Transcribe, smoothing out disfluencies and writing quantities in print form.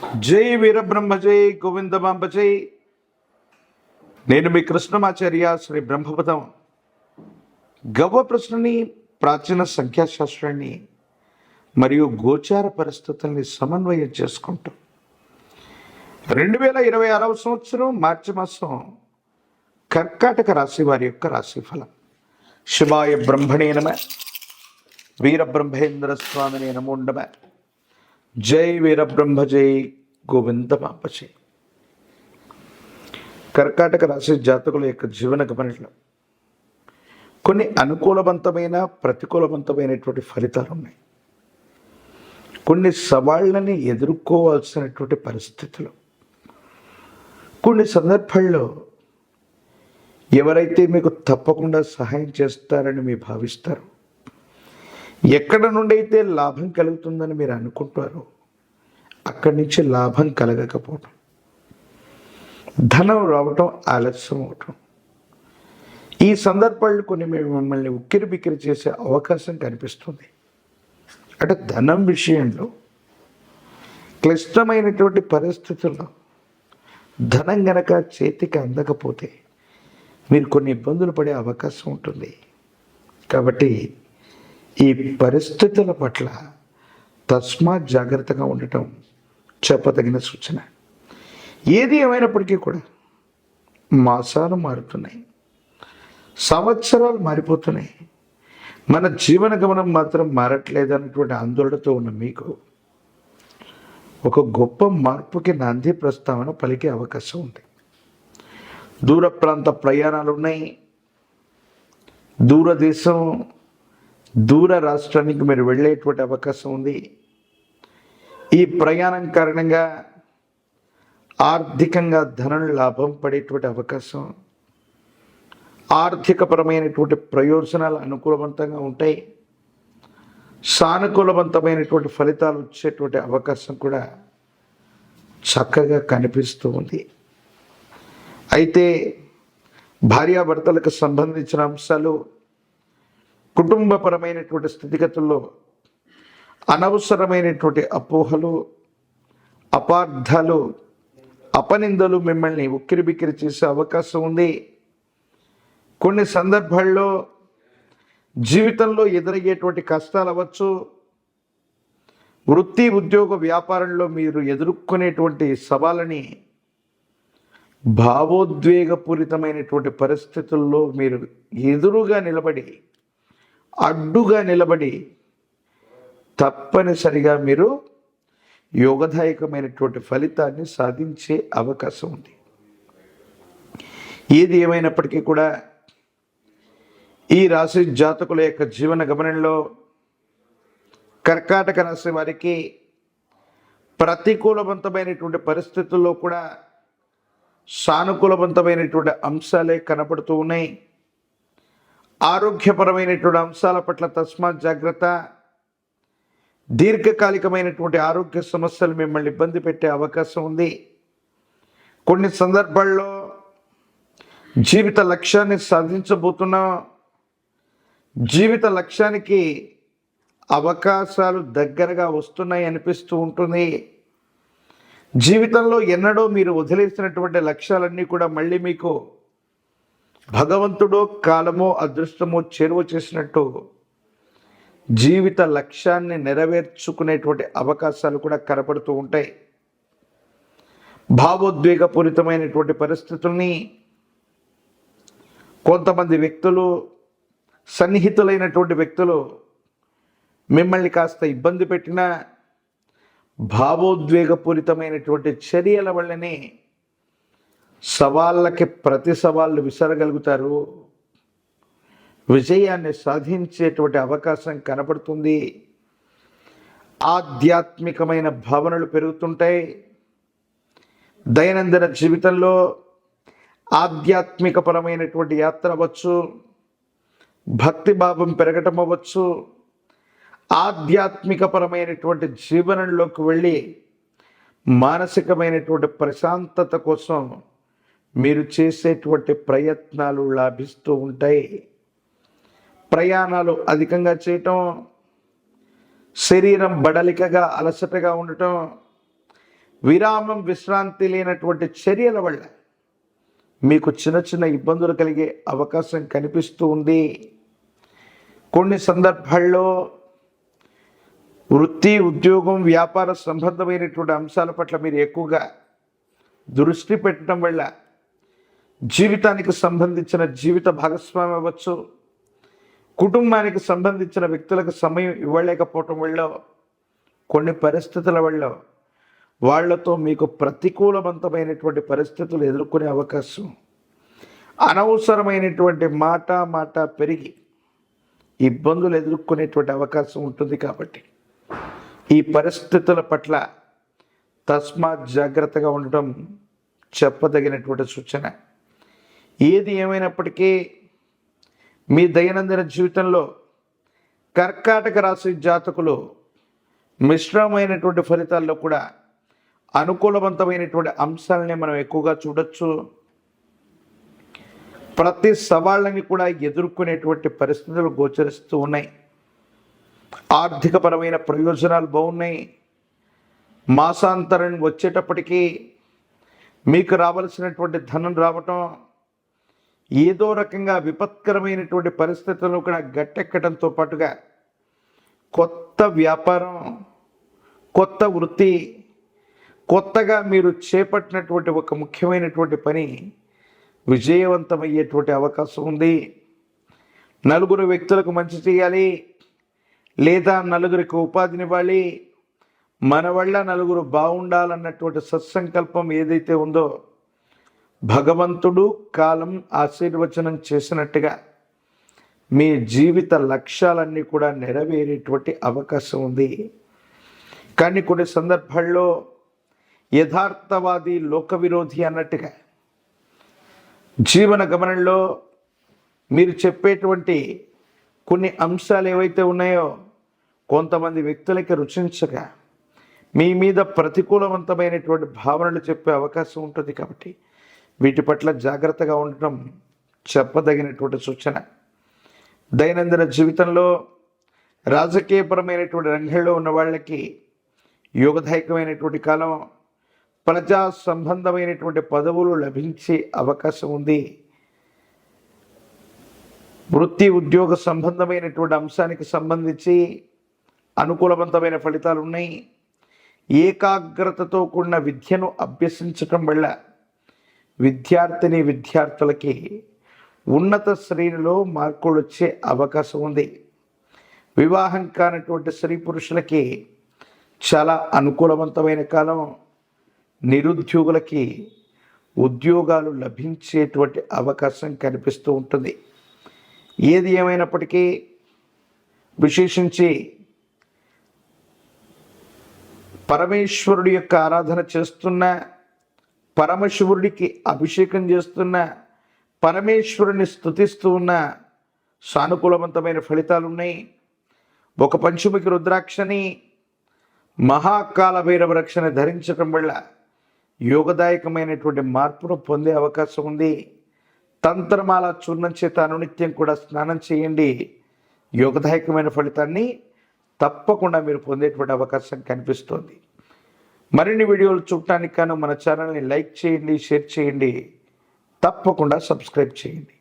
జై వీరబ్రహ్మ జై గోవిందమాంబ జై. నేను మీ కృష్ణమాచార్య శ్రీ బ్రహ్మపదం. గవ్వ ప్రశ్నని, ప్రాచీన సంఖ్యాశాస్త్రాన్ని మరియు గోచార పరిస్థితుల్ని సమన్వయం చేసుకుంటూ 2026 సంవత్సరం మార్చి మాసం కర్కాటక రాశి వారి యొక్క రాశిఫలం. శివాయ బ్రహ్మణే నమః, వీరబ్రహ్మేంద్ర స్వామినే నమో నమః. జై వీరబ్రహ్మ జై గోవిందమాంబ జై. కర్కాటక రాశి జాతకుల యొక్క జీవన గమనంలో కొన్ని అనుకూలవంతమైన ప్రతికూలవంతమైనటువంటి ఫలితాలు ఉన్నాయి. కొన్ని సవాళ్ళని ఎదుర్కోవాల్సినటువంటి పరిస్థితులు, కొన్ని సందర్భాల్లో ఎవరైతే మీకు తప్పకుండా సహాయం చేస్తారని మీరు భావిస్తారు, ఎక్కడ నుండి అయితే లాభం కలుగుతుందని మీరు అనుకుంటారో అక్కడి నుంచి లాభం కలగకపోవటం, ధనం రావటం ఆలస్యం అవటం, ఈ సందర్భాలు కొన్ని మిమ్మల్ని ఉక్కిరి బిక్కిరి చేసే అవకాశం కనిపిస్తుంది. అంటే ధనం విషయంలో క్లిష్టమైనటువంటి పరిస్థితుల్లో ధనం గనక చేతికి అందకపోతే మీరు కొన్ని ఇబ్బందులు పడే అవకాశం ఉంటుంది. కాబట్టి ఈ పరిస్థితుల పట్ల తస్మాత్ జాగ్రత్తగా ఉండటం చెప్పదగిన సూచన. ఏది ఏమైనప్పటికీ కూడా మాసాలు మారుతున్నాయి, సంవత్సరాలు మారిపోతున్నాయి, మన జీవన గమనం మాత్రం మారట్లేదు అన్నటువంటి ఆందోళనతో ఉన్న మీకు ఒక గొప్ప మార్పుకి నాంది ప్రస్తావన పలికే అవకాశం ఉంది. దూర ప్రాంత ప్రయాణాలు ఉన్నాయి. దూరదేశం, దూర రాష్ట్రానికి మీరు వెళ్ళేటువంటి అవకాశం ఉంది. ఈ ప్రయాణం కారణంగా ఆర్థికంగా ధనం లాభం పడేటువంటి అవకాశం, ఆర్థికపరమైనటువంటి ప్రయోజనాలు అనుకూలవంతంగా ఉంటాయి. సానుకూలవంతమైనటువంటి ఫలితాలు వచ్చేటువంటి అవకాశం కూడా చక్కగా కనిపిస్తూ ఉంది. అయితే భార్యాభర్తలకు సంబంధించిన అంశాలు, కుటుంబపరమైనటువంటి స్థితిగతుల్లో అనవసరమైనటువంటి అపోహలు, అపార్థాలు, అపనిందలు మిమ్మల్ని ఉక్కిరి బిక్కిరి చేసే అవకాశం ఉంది. కొన్ని సందర్భాల్లో జీవితంలో ఎదురయ్యేటువంటి కష్టాలు అవ్వచ్చు, వృత్తి ఉద్యోగ వ్యాపారంలో మీరు ఎదుర్కొనేటువంటి సవాళ్ళని భావోద్వేగపూరితమైనటువంటి పరిస్థితుల్లో మీరు ఎదురుగా నిలబడి, అడ్డుగా నిలబడి తప్పనిసరిగా మీరు యోగదాయకమైనటువంటి ఫలితాన్ని సాధించే అవకాశం ఉంది. ఏది ఏమైనప్పటికీ కూడా ఈ రాశి జాతకుల యొక్క జీవన గమనంలో కర్కాటక రాశి వారికి ప్రతికూలవంతమైనటువంటి పరిస్థితుల్లో కూడా సానుకూలవంతమైనటువంటి అంశాలే కనపడుతూ ఉన్నాయి. ఆరోగ్యపరమైనటువంటి అంశాల పట్ల తస్మాత్ జాగ్రత్త. దీర్ఘకాలికమైనటువంటి ఆరోగ్య సమస్యలు మిమ్మల్ని ఇబ్బంది పెట్టే అవకాశం ఉంది. కొన్ని సందర్భాల్లో జీవిత లక్ష్యాన్ని సాధించబోతున్నా, జీవిత లక్ష్యానికి అవకాశాలు దగ్గరగా వస్తున్నాయి అనిపిస్తూ ఉంటుంది. జీవితంలో ఎన్నడో మీరు వదిలేసినటువంటి లక్ష్యాలన్నీ కూడా మళ్ళీ మీకు భగవంతుడో కాలమో అదృష్టమో చేరువ చేసినట్టు జీవిత లక్ష్యాన్ని నెరవేర్చుకునేటువంటి అవకాశాలు కూడా కనపడుతూ ఉంటాయి. భావోద్వేగపూరితమైనటువంటి పరిస్థితుల్ని కొంతమంది వ్యక్తులు, సన్నిహితులైనటువంటి వ్యక్తులు మిమ్మల్ని కాస్త ఇబ్బంది పెట్టినా భావోద్వేగపూరితమైనటువంటి చర్యల వల్లనే సవాళ్ళకి ప్రతి సవాళ్ళు విసరగలుగుతారు. విజయాన్ని సాధించేటువంటి అవకాశం కనపడుతుంది. ఆధ్యాత్మికమైన భావనలు పెరుగుతుంటాయి. దైనందిన జీవితంలో ఆధ్యాత్మికపరమైనటువంటి యాత్ర అవ్వచ్చు, భక్తి భావం పెరగటం అవ్వచ్చు, ఆధ్యాత్మికపరమైనటువంటి జీవనంలోకి వెళ్ళి మానసికమైనటువంటి ప్రశాంతత కోసం మీరు చేసేటువంటి ప్రయత్నాలు లాభిస్తూ ఉంటాయి. ప్రయాణాలు అధికంగా చేయటం, శరీరం బడలికగా అలసటగా ఉండటం, విరామం విశ్రాంతి లేనటువంటి చర్యల వల్ల మీకు చిన్న చిన్న ఇబ్బందులు కలిగే అవకాశం కనిపిస్తూ ఉంది. కొన్ని సందర్భాల్లో వృత్తి, ఉద్యోగం, వ్యాపార సంబంధమైనటువంటి అంశాల పట్ల మీరు ఎక్కువగా దృష్టి పెట్టడం వల్ల జీవితానికి సంబంధించిన జీవిత భాగస్వామి అవ్వచ్చు, కుటుంబానికి సంబంధించిన వ్యక్తులకు సమయం ఇవ్వలేకపోవటం వల్ల, కొన్ని పరిస్థితుల వల్ల వాళ్లతో మీకు ప్రతికూలవంతమైనటువంటి పరిస్థితులు ఎదుర్కొనే అవకాశం, అనవసరమైనటువంటి మాట పెరిగి ఇబ్బందులు ఎదుర్కొనేటువంటి అవకాశం ఉంటుంది. కాబట్టి ఈ పరిస్థితుల పట్ల తస్మాత్ జాగ్రత్తగా ఉండటం చెప్పదగినటువంటి సూచన. ఏది ఏమైనప్పటికీ మీ దైనందిన జీవితంలో కర్కాటక రాశి జాతకులు మిశ్రమైనటువంటి ఫలితాల్లో కూడా అనుకూలవంతమైనటువంటి అంశాలని మనం ఎక్కువగా చూడొచ్చు. ప్రతి సవాళ్ళని కూడా ఎదుర్కొనేటువంటి పరిస్థితులు గోచరిస్తూ ఉన్నాయి. ఆర్థికపరమైన ప్రయోజనాలు బాగున్నాయి. మాసాంతరం వచ్చేటప్పటికీ మీకు రావాల్సినటువంటి ధనం రావటం, ఏదో రకంగా విపత్కరమైనటువంటి పరిస్థితులను కూడా గట్టెక్కడంతో పాటుగా కొత్త వ్యాపారం, కొత్త వృత్తి, కొత్తగా మీరు చేపట్టినటువంటి ఒక ముఖ్యమైనటువంటి పని విజయవంతమయ్యేటువంటి అవకాశం ఉంది. నలుగురు వ్యక్తులకు మంచి చేయాలి, లేదా నలుగురికి ఉపాధినివ్వాలి, మన వల్ల నలుగురు బాగుండాలన్నటువంటి సత్సంకల్పం ఏదైతే ఉందో భగవంతుడు కాలం ఆశీర్వచనం చేసినట్టుగా మీ జీవిత లక్ష్యాలన్నీ కూడా నెరవేరేటువంటి అవకాశం ఉంది. కానీ కొన్ని సందర్భాల్లో యథార్థవాది లోక విరోధి అన్నట్టుగా జీవన గమనంలో మీరు చెప్పేటువంటి కొన్ని అంశాలు ఏవైతే ఉన్నాయో కొంతమంది వ్యక్తులకి రుచించగా మీ మీద ప్రతికూలవంతమైనటువంటి భావనలు చెప్పే అవకాశం ఉంటుంది. కాబట్టి వీటి పట్ల జాగ్రత్తగా ఉండటం చెప్పదగినటువంటి సూచన. దైనందిన జీవితంలో రాజకీయపరమైనటువంటి రంగంలో ఉన్న వాళ్ళకి యోగదాయకమైనటువంటి కాలం. ప్రజా సంబంధమైనటువంటి పదవులు లభించే అవకాశం ఉంది. వృత్తి, ఉద్యోగ సంబంధమైనటువంటి అంశానికి సంబంధించి అనుకూలవంతమైన ఫలితాలు ఉన్నాయి. ఏకాగ్రతతో కూడిన విద్యను అభ్యసించటం వల్ల విద్యార్థులకి ఉన్నత శ్రేణిలో మార్కులు వచ్చే అవకాశం ఉంది. వివాహం కానటువంటి స్త్రీ పురుషులకి చాలా అనుకూలవంతమైన కాలం. నిరుద్యోగులకి ఉద్యోగాలు లభించేటువంటి అవకాశం కనిపిస్తూ ఉంటుంది. ఏది ఏమైనప్పటికీ విశేషించి పరమేశ్వరుడి యొక్క ఆరాధన చేస్తున్న, పరమశివుడికి అభిషేకం చేస్తున్న, పరమేశ్వరుని స్తుతిస్తూ ఉన్న సానుకూలవంతమైన ఫలితాలు ఉన్నాయి. ఒక పంచముఖి రుద్రాక్షని, మహాకాల భైరవ రక్షణ ధరించడం వల్ల యోగదాయకమైనటువంటి మార్పును పొందే అవకాశం ఉంది. తంత్రమాల చూర్ణం చేత అనునిత్యం కూడా స్నానం చేయండి. యోగదాయకమైన ఫలితాన్ని తప్పకుండా మీరు పొందేటువంటి అవకాశం కనిపిస్తోంది. మరిన్ని వీడియోలు చూడటానికి గాను మన ఛానల్ని లైక్ చేయండి, షేర్ చేయండి, తప్పకుండా సబ్స్క్రైబ్ చేయండి.